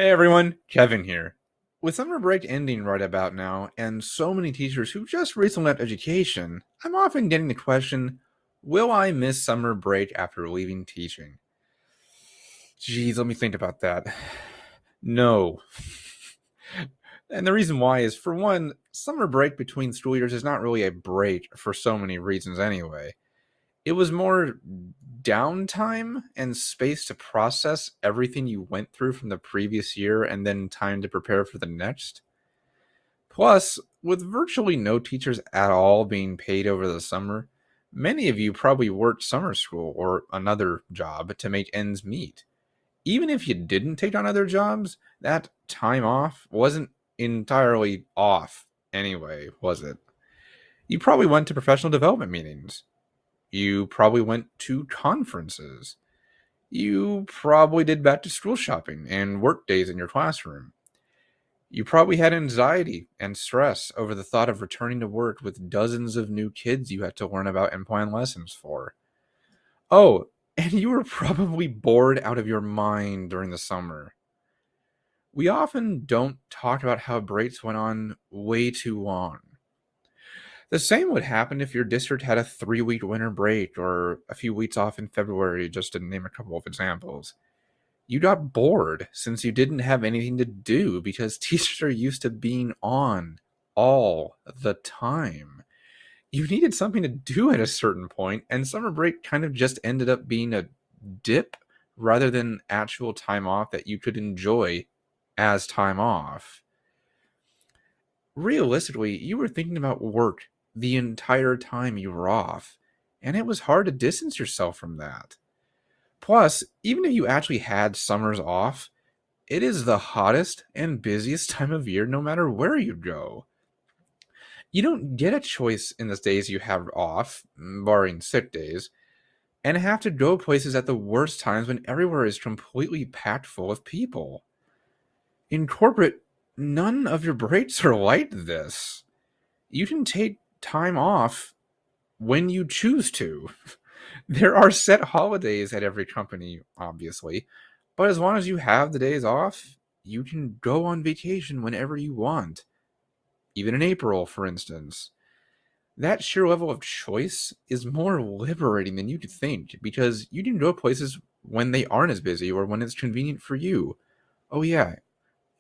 Hey everyone, Kevin here. With summer break ending right about now, and so many teachers who just recently left education, I'm often getting the question, will I miss summer break after leaving teaching? Geez, let me think about that. No. And the reason why is, for one, summer break between school years is not really a break for so many reasons anyway. It was more downtime and space to process everything you went through from the previous year and then time to prepare for the next. Plus, with virtually no teachers at all being paid over the summer, many of you probably worked summer school or another job to make ends meet. Even if you didn't take on other jobs, that time off wasn't entirely off anyway, was it? You probably went to professional development meetings. You probably went to conferences. You probably did back to school shopping and work days in your classroom. You probably had anxiety and stress over the thought of returning to work with dozens of new kids you had to learn about and plan lessons for. Oh, and you were probably bored out of your mind during the summer. We often don't talk about how breaks went on way too long. The same would happen if your district had a 3 week winter break or a few weeks off in February, just to name a couple of examples. You got bored since you didn't have anything to do because teachers are used to being on all the time. You needed something to do at a certain point, and summer break kind of just ended up being a dip rather than actual time off that you could enjoy as time off. Realistically, you were thinking about work the entire time you were off, and it was hard to distance yourself from that. Plus, even if you actually had summers off, it is the hottest and busiest time of year no matter where you go. You don't get a choice in the days you have off, barring sick days, and have to go places at the worst times when everywhere is completely packed full of people. In corporate, none of your breaks are like this. You can take time off when you choose to. There are set holidays at every company, obviously, but as long as you have the days off, you can go on vacation whenever you want, even in April, for instance. That sheer level of choice is more liberating than you could think because you can go places when they aren't as busy or when it's convenient for you. Oh, yeah,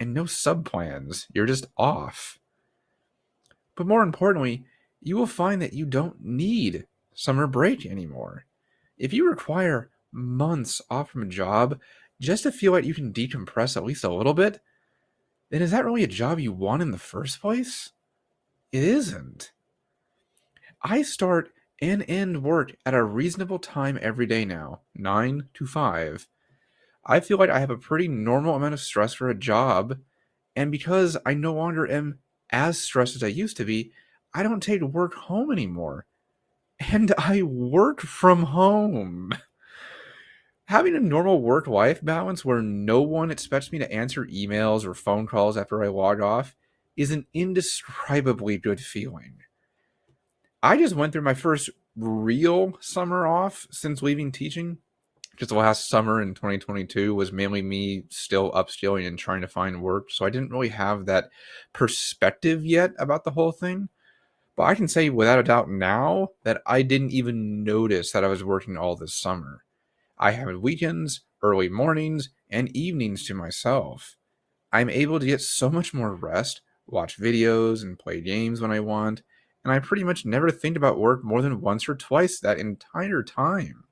and no sub plans. You're just off. But more importantly, you will find that you don't need summer break anymore. If you require months off from a job just to feel like you can decompress at least a little bit, then is that really a job you want in the first place? It isn't. I start and end work at a reasonable time every day now, 9 to 5. I feel like I have a pretty normal amount of stress for a job, and because I no longer am as stressed as I used to be, I don't take work home anymore. And I work from home. Having a normal work life balance where no one expects me to answer emails or phone calls after I log off is an indescribably good feeling. I just went through my first real summer off since leaving teaching. Just the last summer in 2022 was mainly me still upskilling and trying to find work. So I didn't really have that perspective yet about the whole thing. But I can say without a doubt now that I didn't even notice that I was working all this summer. I have weekends, early mornings, and evenings to myself. I'm able to get so much more rest, watch videos, and play games when I want, and I pretty much never think about work more than once or twice that entire time.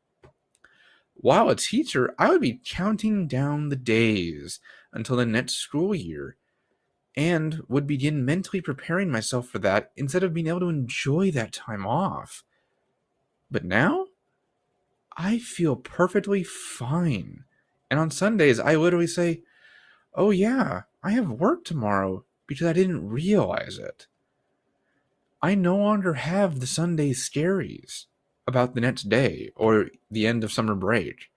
While a teacher, I would be counting down the days until the next school year and would begin mentally preparing myself for that instead of being able to enjoy that time off. But now, I feel perfectly fine. And on Sundays, I literally say, oh, yeah, I have work tomorrow because I didn't realize it. I no longer have the Sunday scaries about the next day or the end of summer break.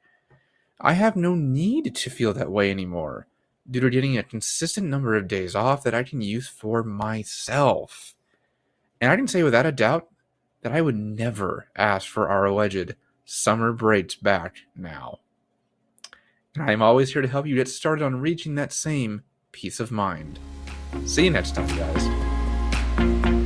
I have no need to feel that way anymore due to getting a consistent number of days off that I can use for myself. And I can say without a doubt that I would never ask for our alleged summer breaks back now. And I am always here to help you get started on reaching that same peace of mind. See you next time, guys.